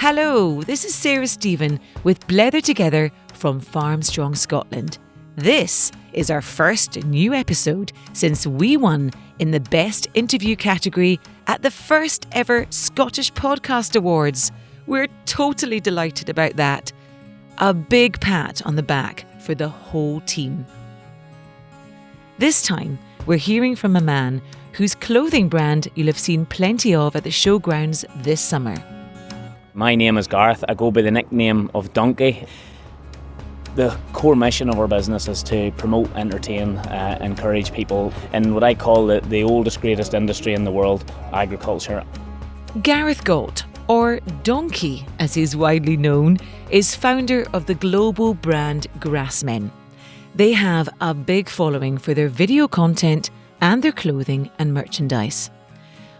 Hello, this is Sarah Stephen with Blether Together from Farmstrong Scotland. This is our first new episode since we won in the Best Interview category at the first ever Scottish Podcast Awards. We're totally delighted about that. A big pat on the back for the whole team. This time, we're hearing from a man whose clothing brand you'll have seen plenty of at the showgrounds this summer. My name is Gareth. I go by the nickname of Donkey. The core mission of our business is to promote, entertain, encourage people in what I call the oldest, greatest industry in the world, agriculture. Gareth Gault, or Donkey as he's widely known, is founder of the global brand Grassmen. They have a big following for their video content and their clothing and merchandise.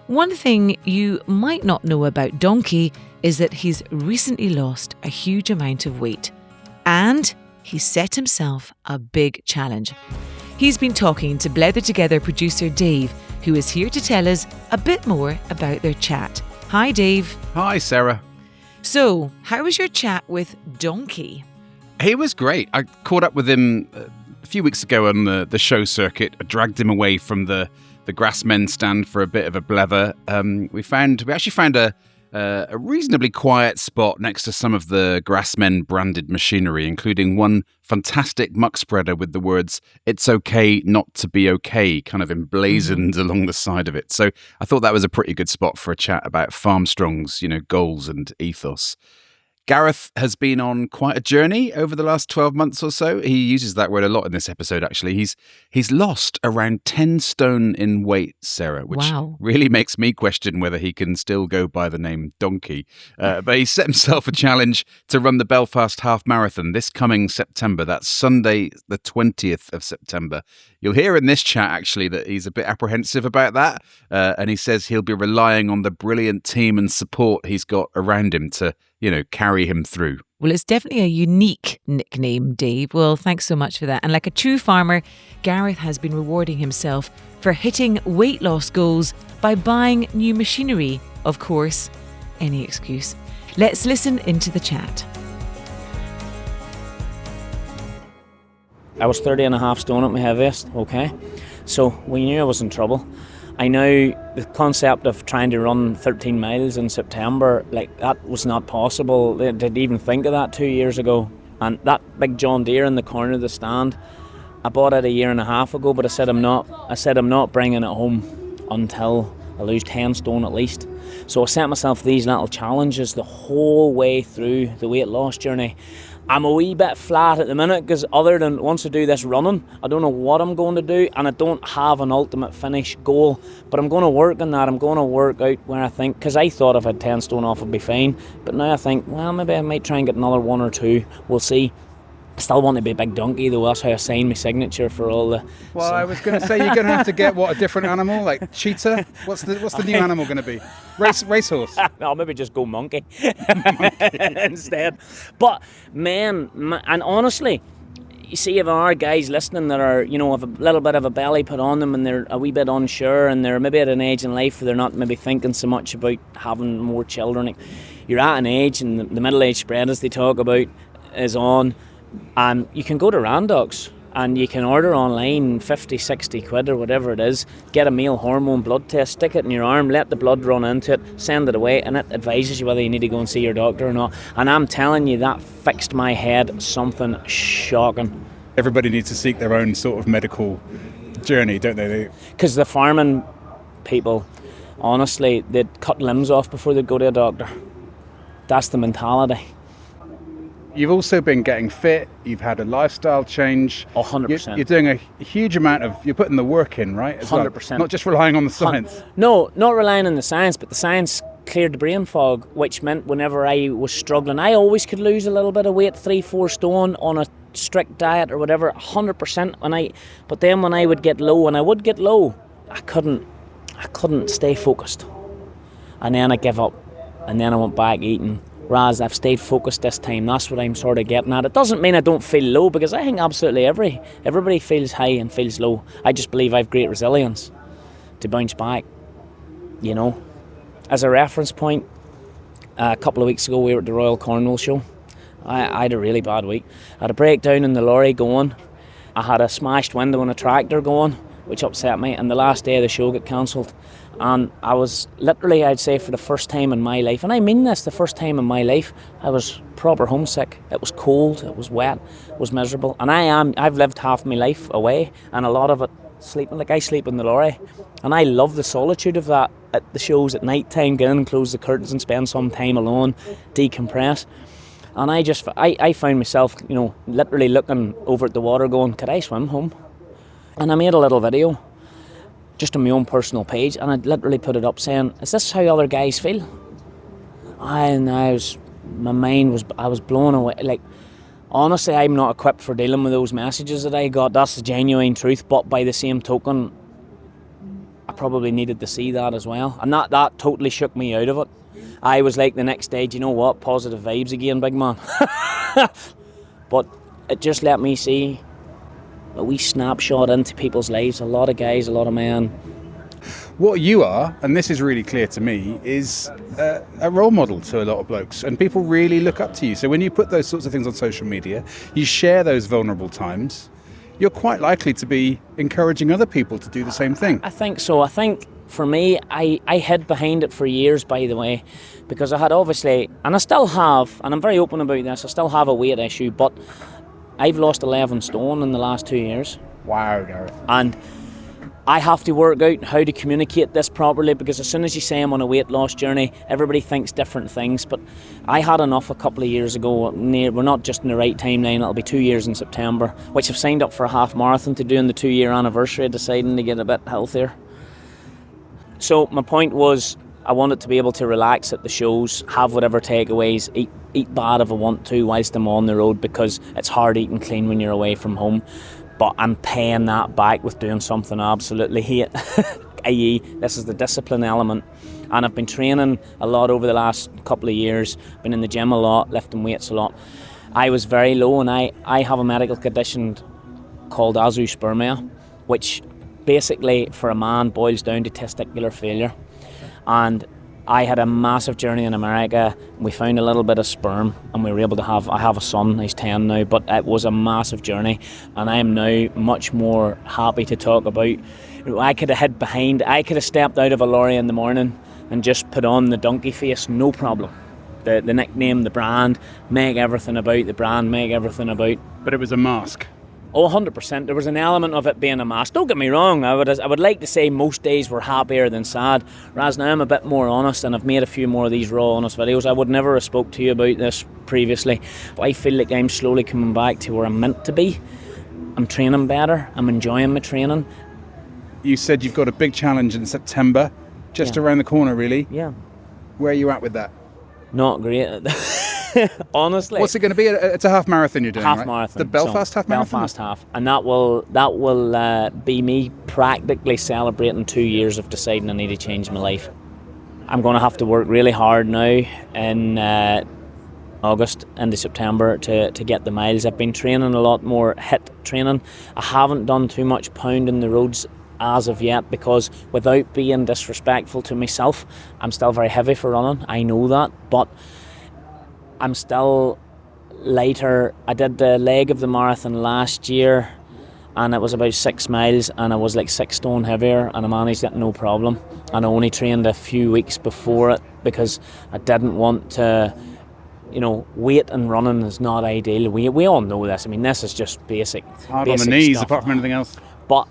One thing you might not know about Donkey is that he's recently lost a huge amount of weight. And he set himself a big challenge. He's been talking to Blether Together producer Dave, who is here to tell us a bit more about their chat. Hi, Dave. Hi, Sarah. So, how was your chat with Donkey? He was great. I caught up with him a few weeks ago on the show circuit. I dragged him away from the Grassmen stand for a bit of a blether. We actually found a reasonably quiet spot next to some of the Grassmen branded machinery, including one fantastic muck spreader with the words "It's okay not to be okay" kind of emblazoned along the side of it. So I thought that was a pretty good spot for a chat about Farmstrong's, goals and ethos. Gareth has been on quite a journey over the last 12 months or so. He uses that word a lot in this episode, actually. He's lost around 10 stone in weight, Sarah, which really makes me question whether he can still go by the name Donkey. But he set himself a challenge to run the Belfast Half Marathon this coming September. That's Sunday, the 20th of September. You'll hear in this chat, actually, that he's a bit apprehensive about that. And he says he'll be relying on the brilliant team and support he's got around him to carry him through. Well, it's definitely a unique nickname, Dave. Well, thanks so much for that. And like a true farmer, Gareth has been rewarding himself for hitting weight loss goals by buying new machinery. Of course, any excuse. Let's listen into the chat. I was 30.5 stone at my heaviest, okay? So we knew I was in trouble. I know the concept of trying to run 13 miles in September, that was not possible. They didn't even think of that 2 years ago. And that big John Deere in the corner of the stand, I bought it 1.5 years ago, but I said I'm not bringing it home until I lose 10 stone at least. So I set myself these little challenges the whole way through the weight loss journey. I'm a wee bit flat at the minute because other than once I do this running, I don't know what I'm going to do, and I don't have an ultimate finish goal, but I'm going to work on that. I'm going to work out where I think, because I thought if I had 10 stone off I'd be fine, but now I think, well, maybe I might try and get another 1 or 2. We'll see. I still want to be a big donkey though. That's how I signed my signature for all the... Well, so. I was going to say, you're going to have to get, a different animal? Like cheetah? What's the new animal going to be? Racehorse? No, maybe just go monkey. Instead. But, man, and honestly, you see if there are guys listening that are, have a little bit of a belly put on them and they're a wee bit unsure and they're maybe at an age in life where they're not maybe thinking so much about having more children. You're at an age, and the middle-age spread, as they talk about, is on. And you can go to Randox and you can order online 50, 60 quid or whatever it is, get a male hormone blood test, stick it in your arm, let the blood run into it, send it away, and it advises you whether you need to go and see your doctor or not. And I'm telling you, that fixed my head something shocking. Everybody needs to seek their own sort of medical journey, don't they? Because the farming people, honestly, they'd cut limbs off before they'd go to a doctor. That's the mentality. You've also been getting fit, you've had a lifestyle change. 100%. You're doing a huge amount of, you're putting the work in, right? 100%. Well, not just relying on the science. No, not relying on the science, but the science cleared the brain fog, which meant whenever I was struggling, I always could lose a little bit of weight, 3-4 stone on a strict diet or whatever, 100%. But then when I would get low, I couldn't stay focused. And then I gave up, and then I went back eating. Whereas I've stayed focused this time. That's what I'm sort of getting at. It doesn't mean I don't feel low, because I think absolutely everybody feels high and feels low. I just believe I've great resilience to bounce back. As a reference point, A couple of weeks ago we were at the Royal Highland Show. I had a really bad week. I had a breakdown in the lorry going. I had a smashed window on a tractor going, which upset me, and the last day of the show got cancelled. And I was literally, I'd say, for the first time in my life, and I mean this, the first time in my life, I was proper homesick. It was cold, it was wet, it was miserable. And I've lived half my life away, and a lot of it sleeping. Like, I sleep in the lorry, and I love the solitude of that at the shows at night time. Get in and close the curtains and spend some time alone, decompress. And I found myself, literally looking over at the water going, could I swim home? And I made a little video just on my own personal page, and I literally put it up saying, is this how other guys feel? I was blown away. Like, honestly, I'm not equipped for dealing with those messages that I got. That's the genuine truth. But by the same token, I probably needed to see that as well. And that totally shook me out of it. I was like the next day, do you know what? Positive vibes again, big man. But it just let me see a wee snapshot into people's lives. A lot of guys, a lot of men. What you are, and this is really clear to me, is a role model to a lot of blokes, and people really look up to you. So when you put those sorts of things on social media, you share those vulnerable times, you're quite likely to be encouraging other people to do the same thing. I think so. I think for me, I hid behind it for years, by the way, because I had obviously, and I still have, and I'm very open about this, I still have a weight issue, but I've lost 11 stone in the last 2 years. Wow, Gareth. And I have to work out how to communicate this properly, because as soon as you say I'm on a weight loss journey, everybody thinks different things. But I had enough a couple of years ago. We're not just in the right timeline. It'll be 2 years in September, which I've signed up for a half marathon to do in the 2-year anniversary, deciding to get a bit healthier. So my point was, I wanted to be able to relax at the shows, have whatever takeaways, eat bad if I want to whilst I'm on the road, because it's hard eating clean when you're away from home. But I'm paying that back with doing something I absolutely hate, i.e. this is the discipline element. And I've been training a lot over the last couple of years, been in the gym a lot, lifting weights a lot. I was very low, and I have a medical condition called azoospermia, which basically for a man boils down to testicular failure. And I had a massive journey in America. We found a little bit of sperm, and we were able to I have a son, he's 10 now, but it was a massive journey, and I am now much more happy to talk about. I could have hid behind, I could have stepped out of a lorry in the morning and just put on the donkey face, no problem. The nickname, the brand, make everything about the brand, make everything about. But it was a mask. Oh, 100%. There was an element of it being a mask. Don't get me wrong, I would like to say most days were happier than sad, whereas now I'm a bit more honest, and I've made a few more of these raw, honest videos. I would never have spoke to you about this previously, but I feel like I'm slowly coming back to where I'm meant to be. I'm training better, I'm enjoying my training. You said you've got a big challenge in September, just around the corner, really. Yeah. Where are you at with that? Not great. Honestly. What's it going to be? It's a half marathon you're doing, half right? marathon. The Belfast half marathon? Belfast half. And that will be me practically celebrating 2 years of deciding I need to change my life. I'm going to have to work really hard now in August into September to get the miles. I've been training a lot more HIIT training. I haven't done too much pounding the roads as of yet, because without being disrespectful to myself, I'm still very heavy for running. I know that, but I'm still lighter. I did the leg of the marathon last year, and it was about 6 miles, and I was like 6 stone heavier, and I managed it no problem. And I only trained a few weeks before it because I didn't want to, weight and running is not ideal. We all know this. I mean, this is just basic. It's hard basic on the knees, stuff. apart from anything else. But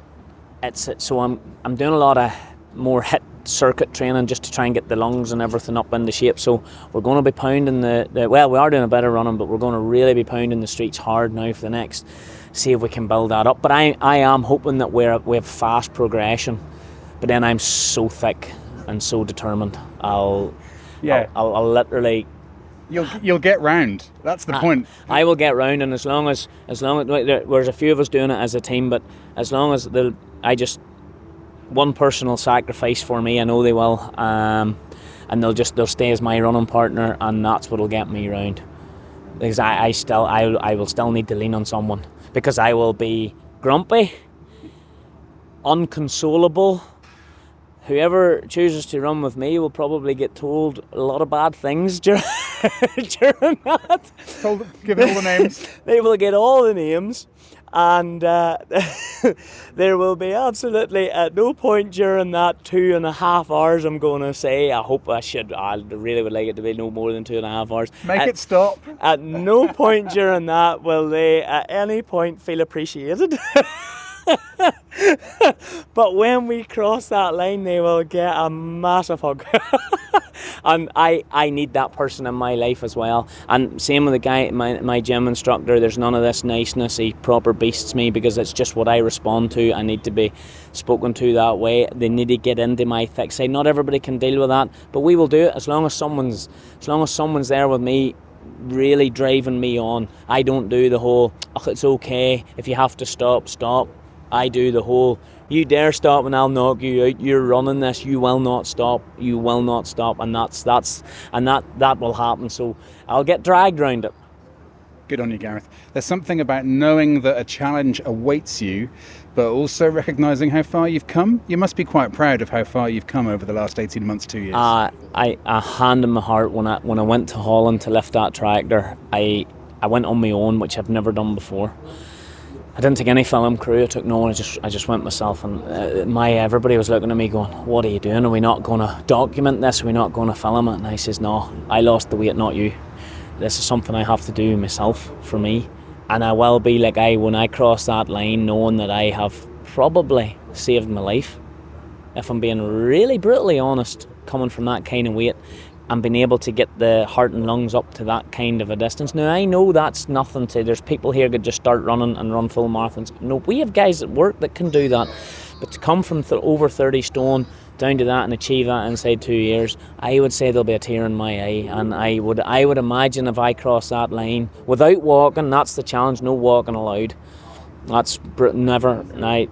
I'm doing a lot of more HIIT circuit training just to try and get the lungs and everything up into shape. So we're going to be pounding we are doing a bit of running, but we're going to really be pounding the streets hard now for the next, see if we can build that up. But I am hoping that we have fast progression, but then I'm so thick and so determined. I'll literally. You'll get round. That's the point. I will get round, and as long as there's a few of us doing it as a team, but as long as one person will sacrifice for me, I know they will, and they'll stay as my running partner, and that's what'll get me round. Because I will still need to lean on someone, because I will be grumpy, unconsolable, whoever chooses to run with me will probably get told a lot of bad things during that. Give it all the names. They will get all the names, and there will be absolutely at no point during that 2.5 hours I'm going to say, I really would like it to be no more than 2.5 hours. Make it stop. At no point during that will they at any point feel appreciated. But when we cross that line, they will get a massive hug. And I need that person in my life as well. And same with the guy, my gym instructor. There's none of this niceness. He proper beasts me because it's just what I respond to. I need to be spoken to that way. They need to get into my thick side. Not everybody can deal with that, but we will do it as long as someone's there with me, really driving me on. I don't do the whole, it's okay if you have to stop. I do the whole, you dare stop and I'll knock you out. You're running this. You will not stop. And that will happen. So I'll get dragged around it. Good on you, Gareth. There's something about knowing that a challenge awaits you, but also recognising how far you've come. You must be quite proud of how far you've come over the last 18 months, 2 years. A hand in my heart when I went to Holland to lift that tractor. I went on my own, which I've never done before. I didn't take any film crew. I took no one. I just went myself, and everybody was looking at me going, "What are you doing? Are we not going to document this? Are we not going to film it?" And I says, "No, I lost the weight, not you. This is something I have to do myself for me, and I will be like when I cross that line, knowing that I have probably saved my life. If I'm being really brutally honest, coming from that kind of weight." And being able to get the heart and lungs up to that kind of a distance. Now, I know that's nothing to... There's people here that just start running and run full marathons. No, we have guys at work that can do that. But to come from over 30 stone down to that and achieve that inside 2 years, I would say there'll be a tear in my eye. And I would imagine if I cross that line without walking, that's the challenge, no walking allowed. That's never,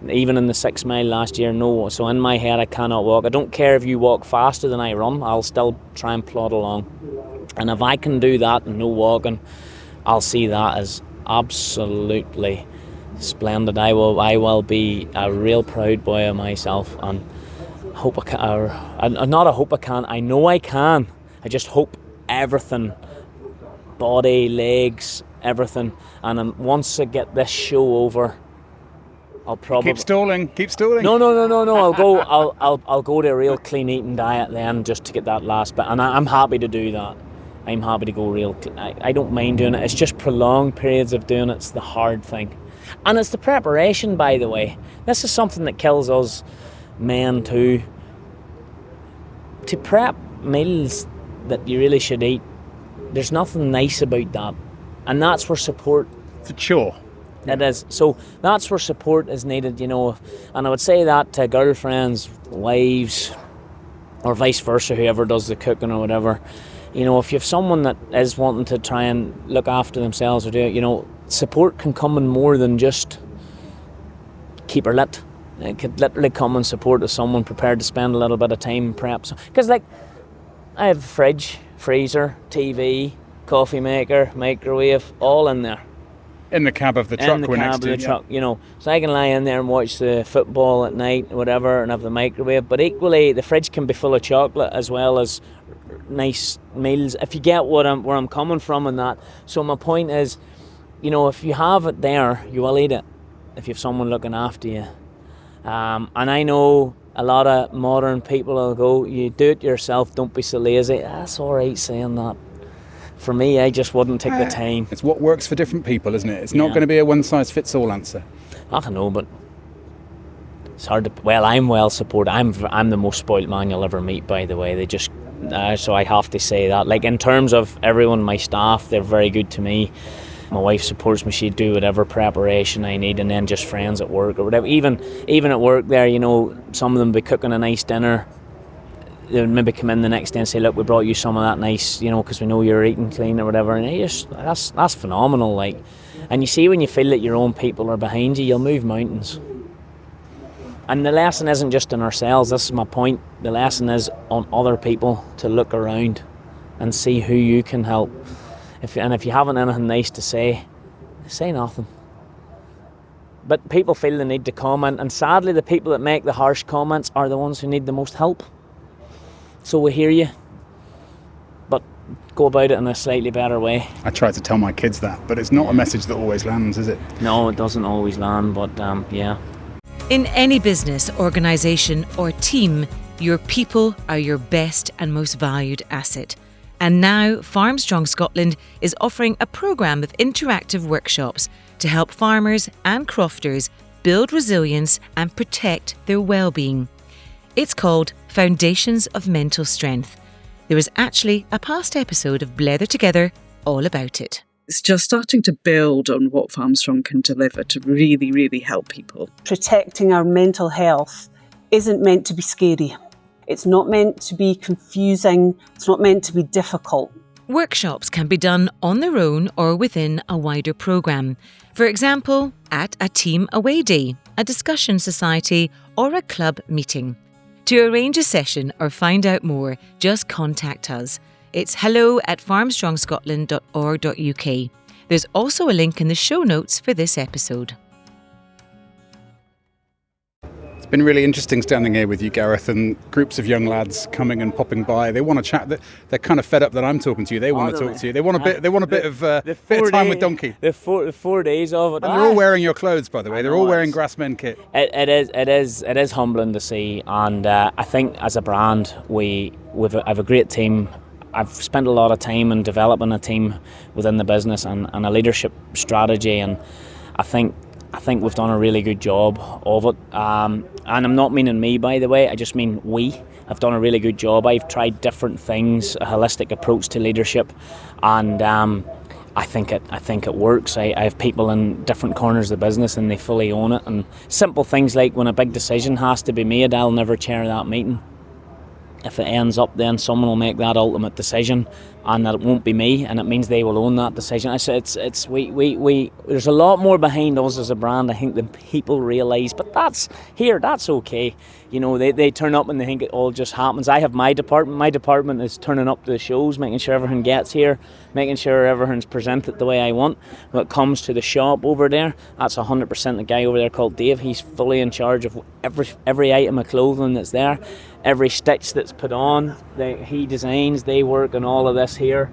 even in the 6 mile last year, no. So in my head, I cannot walk. I don't care if you walk faster than I run, I'll still try and plod along. And if I can do that and no walking, I'll see that as absolutely splendid. I will be a real proud boy of myself, and hope I can. Not a hope I can. I know I can. I just hope everything, body, legs, everything. And once I get this show over, I'll probably keep stalling. No. I'll go to a real clean eating diet then, just to get that last bit. And I'm happy to do that. I'm happy to go real. I don't mind doing it. It's just prolonged periods of doing it's the hard thing, and it's the preparation. By the way, this is something that kills us men too. To prep meals that you really should eat, there's nothing nice about that. And that's where support... It's a chore. It is. So that's where support is needed, And I would say that to girlfriends, wives, or vice versa, whoever does the cooking or whatever. If you have someone that is wanting to try and look after themselves or do it, support can come in more than just keep her lit. It could literally come in support of someone prepared to spend a little bit of time prep. Because, I have a fridge, freezer, TV... coffee maker, microwave, all in there. In the cab of the truck we're next to. Truck, So I can lie in there and watch the football at night, whatever, and have the microwave. But equally, the fridge can be full of chocolate as well as nice meals, if you get where I'm coming from in that. So my point is, if you have it there, you will eat it if you have someone looking after you. And I know a lot of modern people will go, you do it yourself, don't be so lazy. That's all right saying that. For me, I just wouldn't take the time. It's what works for different people, isn't it? It's not going to be a one-size-fits-all answer. I don't know, but it's hard to... Well, I'm well supported. I'm the most spoilt man you'll ever meet, by the way. They just... so I have to say that. In terms of everyone, my staff, they're very good to me. My wife supports me. She'd do whatever preparation I need, and then just friends at work or whatever. Even at work there, some of them be cooking a nice dinner. They would maybe come in the next day and say, look, we brought you some of that nice, because we know you're eating clean or whatever. And that's phenomenal. And you see, when you feel that your own people are behind you, you'll move mountains. And the lesson isn't just in ourselves. This is my point. The lesson is on other people to look around and see who you can help. If you haven't anything nice to say nothing. but people feel the need to comment, and sadly the people that make the harsh comments are the ones who need the most help. So we hear you, but go about it in a slightly better way. I try to tell my kids that, but it's not a message that always lands, is it? No, it doesn't always land, but yeah. In any business, organisation or team, your people are your best and most valued asset. And now Farmstrong Scotland is offering a programme of interactive workshops to help farmers and crofters build resilience and protect their well-being. It's called Foundations of Mental Strength. There was actually a past episode of Blether Together all about it. It's just starting to build on what Farmstrong can deliver to really, really help people. Protecting our mental health isn't meant to be scary. It's not meant to be confusing. It's not meant to be difficult. Workshops can be done on their own or within a wider programme. For example, at a team away day, a discussion society or a club meeting. To arrange a session or find out more, just contact us. It's hello@farmstrongscotland.org.uk. There's also a link in the show notes for this episode. It's been really interesting standing here with you, Gareth, and groups of young lads coming and popping by. They want to chat. They're kind of fed up that I'm talking to you. They want to talk to you. They want a bit. They want a bit of time with Donkey. The 4 days of it. And they're all wearing your clothes, by the way. They're all wearing Grassmen kit. It is humbling to see, and I think as a brand, I've a great team. I've spent a lot of time in developing a team within the business and a leadership strategy, and I think we've done a really good job of it. And I'm not meaning me, by the way. I just mean we have done a really good job. I've tried different things, a holistic approach to leadership, and I think it works. I have people in different corners of the business, and they fully own it. And simple things like when a big decision has to be made, I'll never chair that meeting. If it ends up, then someone will make that ultimate decision, and that it won't be me, and it means they will own that decision. I said we there's a lot more behind us as a brand, I think, than people realise. But that's okay. You know, they turn up and they think it all just happens. I have my department. My department is turning up to the shows, making sure everything gets here, making sure everything's presented the way I want. When it comes to the shop over there, that's 100% the guy over there called Dave. He's fully in charge of every item of clothing that's there. Every stitch that's put on, he designs, they work on all of this here.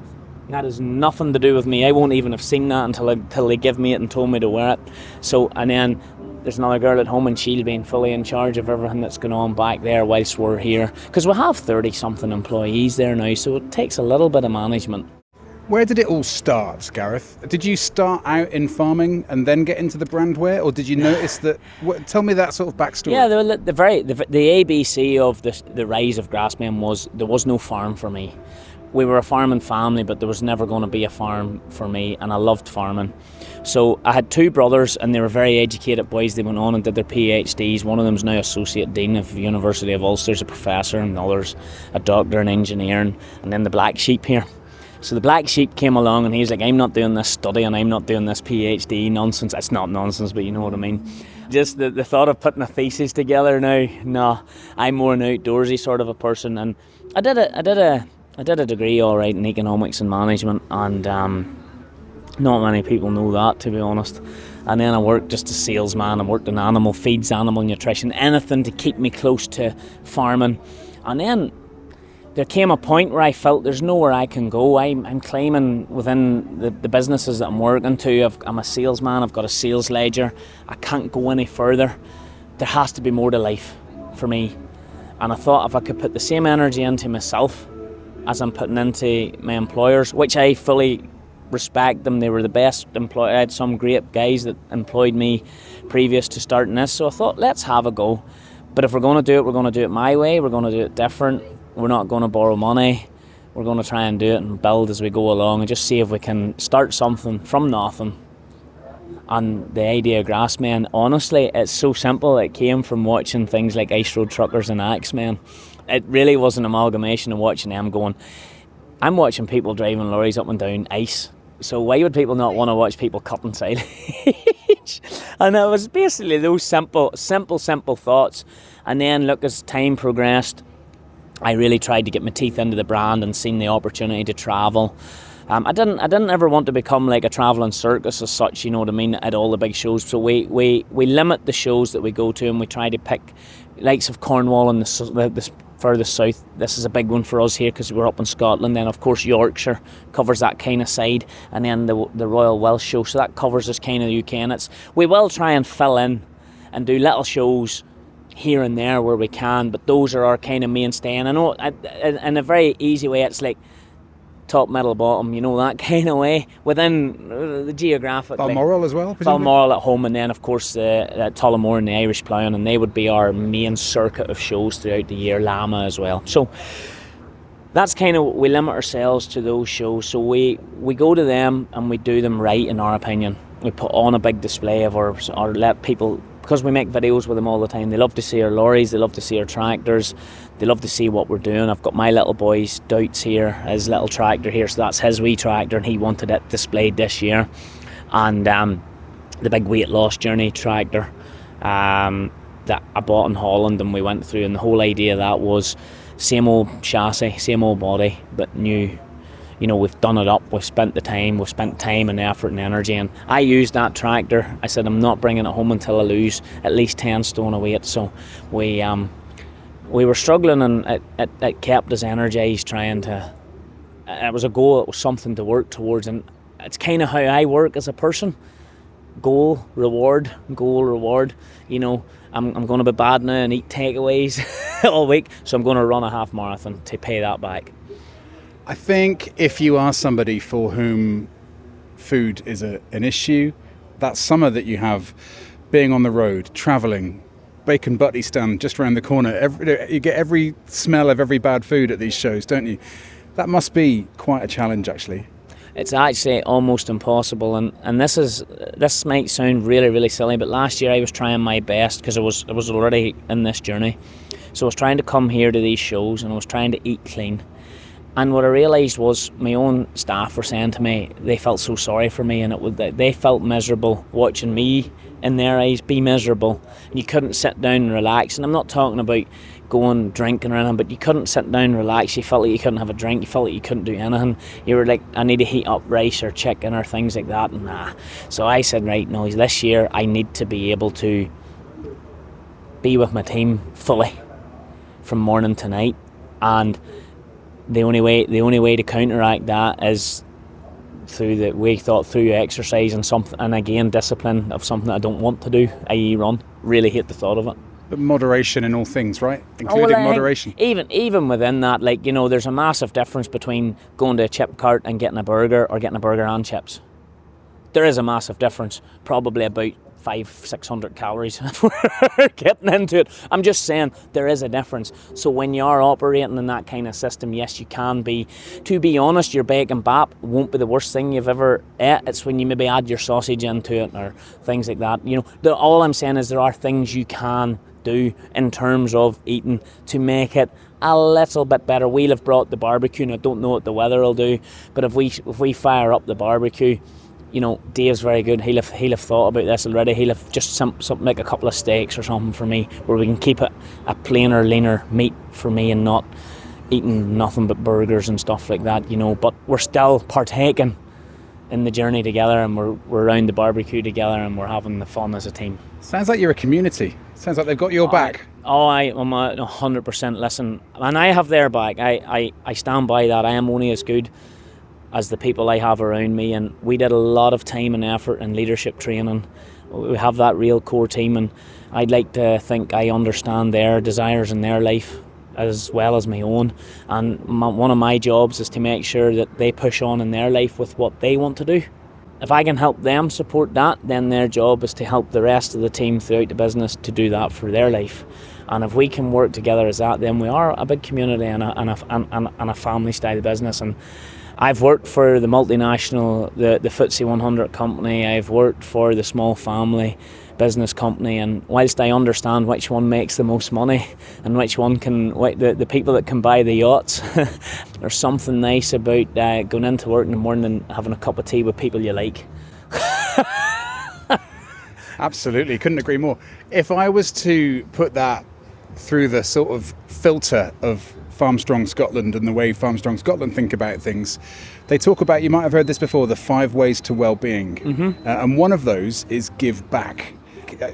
That has nothing to do with me. I won't even have seen that until they give me it and told me to wear it. So, and then there's another girl at home, and she'll be fully in charge of everything that's going on back there whilst we're here. Because we have 30-something employees there now, so it takes a little bit of management. Where did it all start, Gareth? Did you start out in farming and then get into the brand wear, or did you notice that? Tell me that sort of backstory. Yeah, the ABC of the rise of Grassmen was there was no farm for me. We were a farming family, but there was never going to be a farm for me, and I loved farming. So I had two brothers, and they were very educated boys. They went on and did their PhDs. One of them is now Associate Dean of the University of Ulster's a professor, and the other's a doctor in engineering, and then the black sheep here. So the black sheep came along, and he's like, I'm not doing this study and I'm not doing this PhD nonsense. It's not nonsense, but you know what I mean. Just the thought of putting a thesis together now, no. I'm more an outdoorsy sort of a person, and I did a degree all right in economics and management, and not many people know that, to be honest. And then I worked just as salesman. I worked in animal feeds, animal nutrition, anything to keep me close to farming. And then there came a point where I felt there's nowhere I can go. I'm claiming within the businesses that I'm working to. I'm a salesman, I've got a sales ledger. I can't go any further. There has to be more to life for me. And I thought if I could put the same energy into myself as I'm putting into my employers, which I fully respect them. They were the best employee. I had some great guys that employed me previous to starting this. So I thought, let's have a go. But if we're going to do it, we're going to do it my way. We're going to do it different. We're not going to borrow money. We're going to try and do it and build as we go along and just see if we can start something from nothing. And the idea of Grassmen, honestly, it's so simple. It came from watching things like Ice Road Truckers and Axemen. It really was an amalgamation of watching them going, I'm watching people driving lorries up and down ice. So why would people not want to watch people cutting silage? And it was basically those simple thoughts. And then look, as time progressed, I really tried to get my teeth into the brand and seen the opportunity to travel. I didn't ever want to become like a travelling circus as such, you know what I mean, at all the big shows. So we limit the shows that we go to, and we try to pick likes of Cornwall and the furthest south. This is a big one for us here because we're up in Scotland. Then of course Yorkshire covers that kind of side, and then the Royal Welsh Show, so that covers this kind of the UK. And we will try and fill in and do little shows here and there where we can, but those are our kind of mainstay. And I know in a very easy way it's like top, middle, bottom, you know, that kind of way within the geographic. Balmoral as well, presumably? Balmoral at home, and then of course Tullamore and the Irish Ploughing, and they would be our main circuit of shows throughout the year. Lama as well. So that's kind of, we limit ourselves to those shows. So we go to them and we do them right, in our opinion. We put on a big display of ours, or let people, because we make videos with them all the time, they love to see our lorries, they love to see our tractors, they love to see what we're doing. I've got my little boy's Doubts here, his little tractor here, so that's his wee tractor, and he wanted it displayed this year. And the big weight loss journey tractor that I bought in Holland, and we went through, and the whole idea of that was same old chassis, same old body, but new. You know, we've done it up, we've spent time and effort and energy, and I used that tractor. I said I'm not bringing it home until I lose at least 10 stone of weight. So we were struggling, and it kept us energised, trying to, it was a goal, it was something to work towards, and it's kind of how I work as a person. Goal, reward, you know. I'm going to be bad now and eat takeaways all week, so I'm going to run a half marathon to pay that back. I think if you are somebody for whom food is an issue, that summer that you have, being on the road, travelling, bacon butty stand just around the corner, you get every smell of every bad food at these shows, don't you? That must be quite a challenge, actually. It's actually almost impossible, and this might sound really, really silly, but last year I was trying my best because I was already in this journey. So I was trying to come here to these shows, and I was trying to eat clean. And what I realised was my own staff were saying to me they felt so sorry for me, and they felt miserable watching me, in their eyes, be miserable. And you couldn't sit down and relax. And I'm not talking about going drinking or anything, but you couldn't sit down and relax. You felt like you couldn't have a drink. You felt like you couldn't do anything. You were like, I need to heat up rice or chicken or things like that. And nah. So I said, right, no, this year I need to be able to be with my team fully from morning to night. And the only way to counteract that is through exercise and again discipline of something I don't want to do, i.e. run. Really hate the thought of it. But moderation in all things, right? Including moderation. Even within that, like, you know, there's a massive difference between going to a chip cart and getting a burger or getting a burger and chips. There is a massive difference, probably about 500-600 calories if we're getting into it. I'm just saying there is a difference. So when you are operating in that kind of system, yes, you can be. To be honest, your bacon bap won't be the worst thing you've ever ate. It's when you maybe add your sausage into it or things like that. You know, all I'm saying is there are things you can do in terms of eating to make it a little bit better. We'll have brought the barbecue, and I don't know what the weather will do, but if we fire up the barbecue, you know, Dave's very good. He'll have thought about this already. He'll have just something like a couple of steaks or something for me, where we can keep it a plainer, leaner meat for me, and not eating nothing but burgers and stuff like that, you know. But we're still partaking in the journey together, and we're around the barbecue together, and we're having the fun as a team. Sounds like you're a community. Sounds like they've got your back. I'm 100%. Listen, and I have their back. I stand by that. I am only as good as the people I have around me, and we did a lot of time and effort and leadership training. We have that real core team, and I'd like to think I understand their desires in their life as well as my own, and one of my jobs is to make sure that they push on in their life with what they want to do. If I can help them support that, then their job is to help the rest of the team throughout the business to do that for their life. And if we can work together as that, then we are a big community and a family style business. And I've worked for the multinational, the FTSE 100 company. I've worked for the small family business company, and whilst I understand which one makes the most money and which one can, the people that can buy the yachts, there's something nice about going into work in the morning and having a cup of tea with people you like. Absolutely, couldn't agree more. If I was to put that through the sort of filter of Farmstrong Scotland and the way Farmstrong Scotland think about things, they talk about, you might have heard this before, the 5 ways to well-being. And one of those is give back.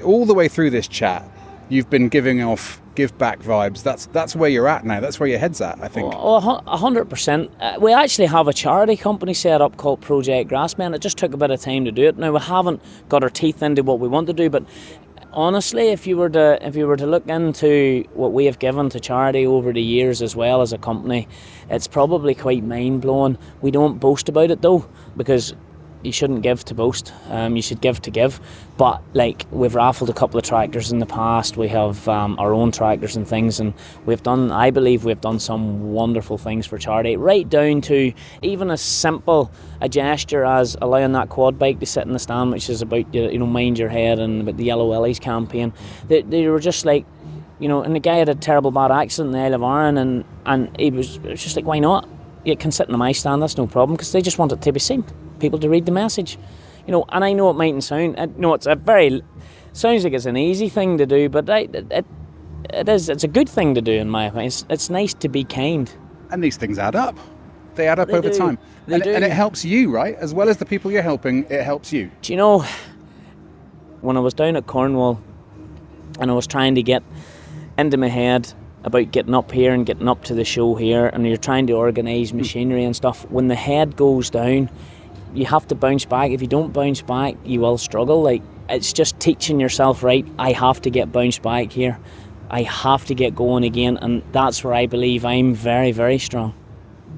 All the way through this chat, you've been giving off give back vibes. That's where you're at now. That's where your head's at, I think. Oh, 100%. We actually have a charity company set up called Project Grassmen. It just took a bit of time to do it. Now, we haven't got our teeth into what we want to do, but honestly, if you were to look into what we have given to charity over the years as well as a company, it's probably quite mind-blowing. We don't boast about it though, because you shouldn't give to boast. You should give to give. But like, we've raffled a couple of tractors in the past. We have our own tractors and things, and I believe we've done some wonderful things for charity, right down to even as simple a gesture as allowing that quad bike to sit in the stand, which is about, mind your head, and about the Yellow Willies campaign. They were just like, and the guy had a terrible bad accident in the Isle of Arran, and it was just like, why not? You can sit in my stand, that's no problem, because they just want it to be seen, people to read the message, and I know it mightn't sound, sounds like it's an easy thing to do, but it's a good thing to do in my opinion. It's nice to be kind. And these things add up. They add up over time. And it helps you, right? As well as the people you're helping, it helps you. Do you know, when I was down at Cornwall and I was trying to get into my head about getting up here and getting up to the show here, and you're trying to organise machinery and stuff, when the head goes down, you have to bounce back. If you don't bounce back, you will struggle. Like, it's just teaching yourself, right, I have to get bounced back here. I have to get going again, and that's where I believe I'm very, very strong.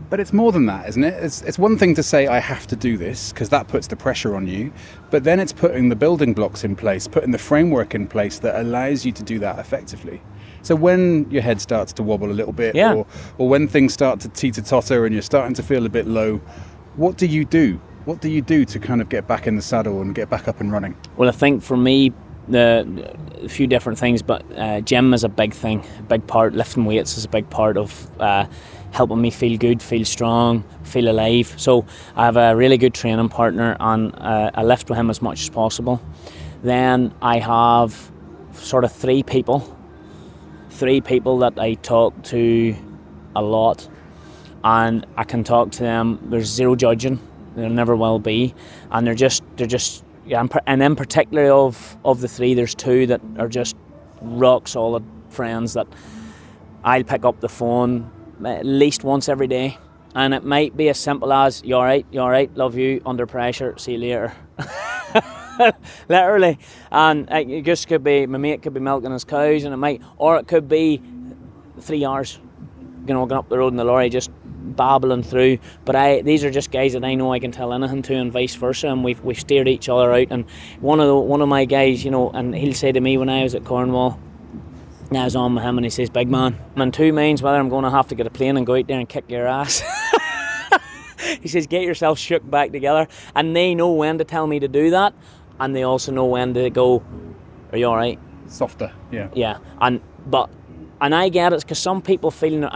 But it's more than that, isn't it? It's one thing to say, I have to do this, because that puts the pressure on you, but then it's putting the building blocks in place, putting the framework in place that allows you to do that effectively. So when your head starts to wobble a little bit, or when things start to teeter-totter and you're starting to feel a bit low, what do you do? What do you do to kind of get back in the saddle and get back up and running? Well, I think for me, a few different things, but gym is a big thing, a big part. Lifting weights is a big part of helping me feel good, feel strong, feel alive. So I have a really good training partner, and I lift with him as much as possible. Then I have sort of three people that I talk to a lot, and I can talk to them. There's zero judging. There never will be, and they're just and in particular of the three, there's two that are just rock solid friends that I'll pick up the phone at least once every day, and it might be as simple as, you all right, love you, under pressure, see you later. Literally. And it just could be, my mate could be milking his cows, and it could be 3 hours, going up the road in the lorry, just babbling through. But these are just guys that I know I can tell anything to, and vice versa, and we've steered each other out. And one of my guys, and he'll say to me when I was at Cornwall, I was on with him, and he says, big man, I'm in two minds whether I'm going to have to get a plane and go out there and kick your ass. He says, get yourself shook back together. And they know when to tell me to do that, and they also know when to go, are you alright? Softer, yeah. Yeah, and I get it, because some people feel,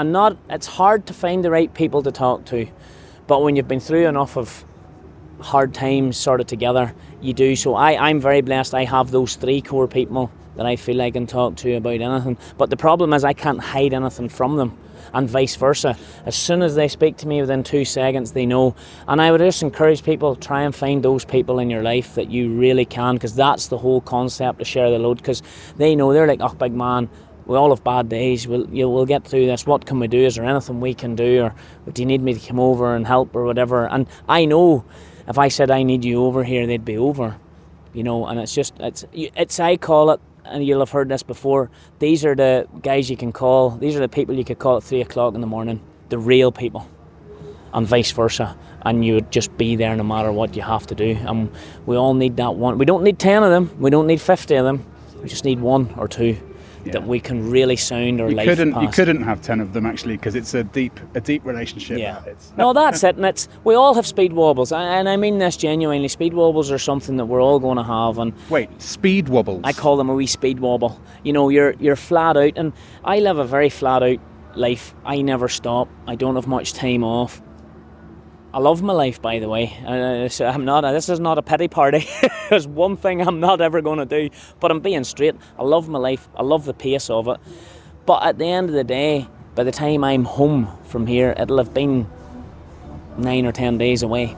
it's hard to find the right people to talk to, but when you've been through enough of hard times sort of together, you do. So I'm very blessed. I have those three core people that I feel I can talk to about anything. But the problem is I can't hide anything from them, and vice versa. As soon as they speak to me, within 2 seconds they know. And I would just encourage people, try and find those people in your life that you really can, because that's the whole concept, to share the load, because they know, they're like, oh, big man, we all have bad days, we'll get through this, what can we do, is there anything we can do, or do you need me to come over and help, or whatever. And I know if I said I need you over here, they'd be over, and it's I call it, and you'll have heard this before, these are the guys you can call, these are the people you could call at 3 o'clock in the morning, the real people, and vice versa, and you would just be there no matter what you have to do. And we all need that one. We don't need 10 of them, we don't need 50 of them, we just need 1 or 2 that we can really sound our life past. You couldn't have 10 of them, actually, because it's a deep relationship. Yeah. No, that's it, and we all have speed wobbles, and I mean this genuinely. Speed wobbles are something that we're all going to have. And wait, speed wobbles? I call them a wee speed wobble. You're flat out, and I live a very flat out life. I never stop. I don't have much time off. I love my life, by the way. This is not a pity party. There's one thing I'm not ever going to do, but I'm being straight. I love my life. I love the pace of it. But at the end of the day, by the time I'm home from here, it'll have been 9 or 10 days away.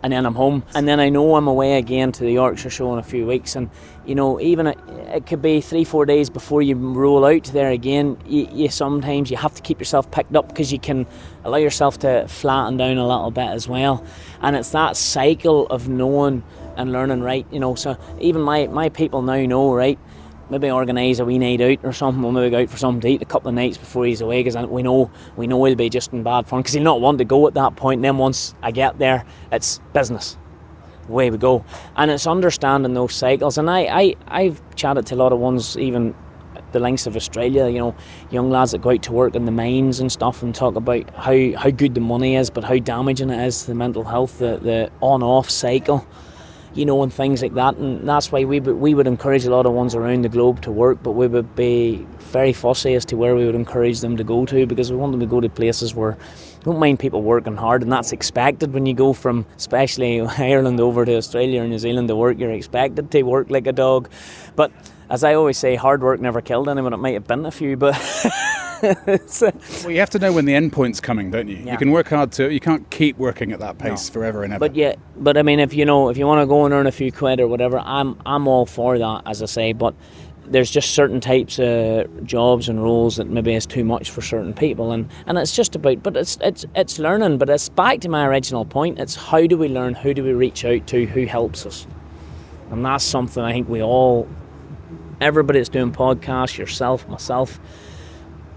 And then I'm home, and then I know I'm away again to the Yorkshire Show in a few weeks, and you know, even it could be 3-4 days before you roll out there again. You sometimes you have to keep yourself picked up, because you can allow yourself to flatten down a little bit as well. And it's that cycle of knowing and learning, right? You know, so even my people now know, right? Maybe organise a wee night out or something. We'll maybe go out for something to eat a couple of nights before he's away, because we know he'll be just in bad form, because he'll not want to go at that point. And then once I get there, it's business. Away we go. And it's understanding those cycles. And I've chatted to a lot of ones, even the lengths of Australia, you know, young lads that go out to work in the mines and stuff, and talk about how good the money is, but how damaging it is to the mental health, the on-off cycle. You know, and things like that. And that's why we would encourage a lot of ones around the globe to work, but we would be very fussy as to where we would encourage them to go to, because we want them to go to places where we don't mind people working hard, and that's expected when you go from especially Ireland over to Australia or New Zealand to work. You're expected to work like a dog. But as I always say, hard work never killed anyone. It might have been a few, but well, you have to know when the end point's coming, don't you? Yeah. You can work hard you can't keep working at that pace forever and ever. But I mean, if you want to go and earn a few quid or whatever, I'm all for that, as I say. But there's just certain types of jobs and roles that maybe is too much for certain people, and it's just about. But it's learning. But it's back to my original point. It's how do we learn? Who do we reach out to? Who helps us? And that's something I think everybody that's doing podcasts, yourself, myself,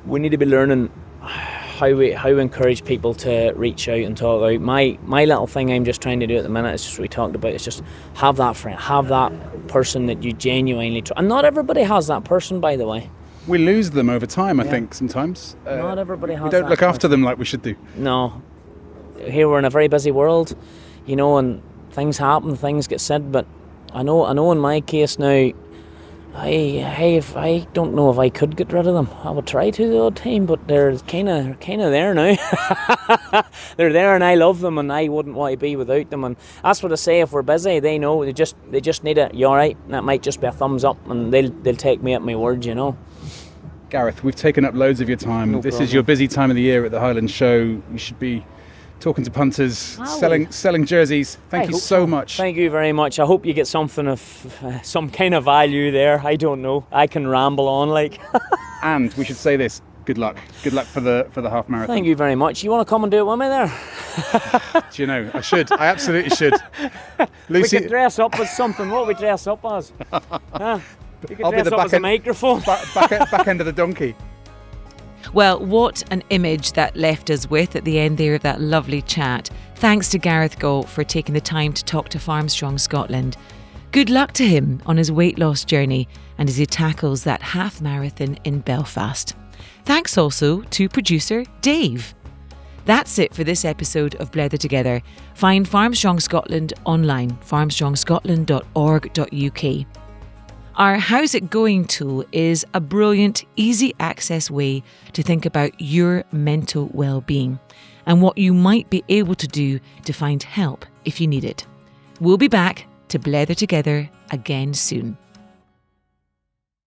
we need to be learning how we encourage people to reach out and talk out. My little thing I'm just trying to do at the minute is just what we talked about. It's just have that friend, have that person that you genuinely trust. And not everybody has that person, by the way. We lose them over time, I think, sometimes. Not everybody has. We don't look after them like we should do. No. Here we're in a very busy world, you know, and things happen, things get said. But I know in my case now, I don't know if I could get rid of them. I would try to the odd time, but they're kind of there now. They're there, and I love them, and I wouldn't want to be without them. And that's what I say. If we're busy, they know they just need it. You all right? And that might just be a thumbs up, and they'll take me at my word, you know. Gareth, we've taken up loads of your time. No This problem. is your busy time of the year at the Highland Show. You should be talking to punters, selling jerseys. Thank you so much. Thank you very much. I hope you get something of some kind of value there. I don't know. I can ramble on like. And we should say this. Good luck. Good luck for the half marathon. Thank you very much. You want to come and do it with me there? Do you know, I should. I absolutely should. Lucy, We could dress up as something. What would we dress up as? You could I'll be dress the up back as a end- microphone. back end of the donkey. Well, what an image that left us with at the end there of that lovely chat. Thanks to Gareth Gault for taking the time to talk to Farmstrong Scotland. Good luck to him on his weight loss journey and as he tackles that half marathon in Belfast. Thanks also to producer Dave. That's it for this episode of Blether Together. Find Farmstrong Scotland online, farmstrongscotland.org.uk. Our How's It Going tool is a brilliant, easy access way to think about your mental well-being and what you might be able to do to find help if you need it. We'll be back to Blether Together again soon.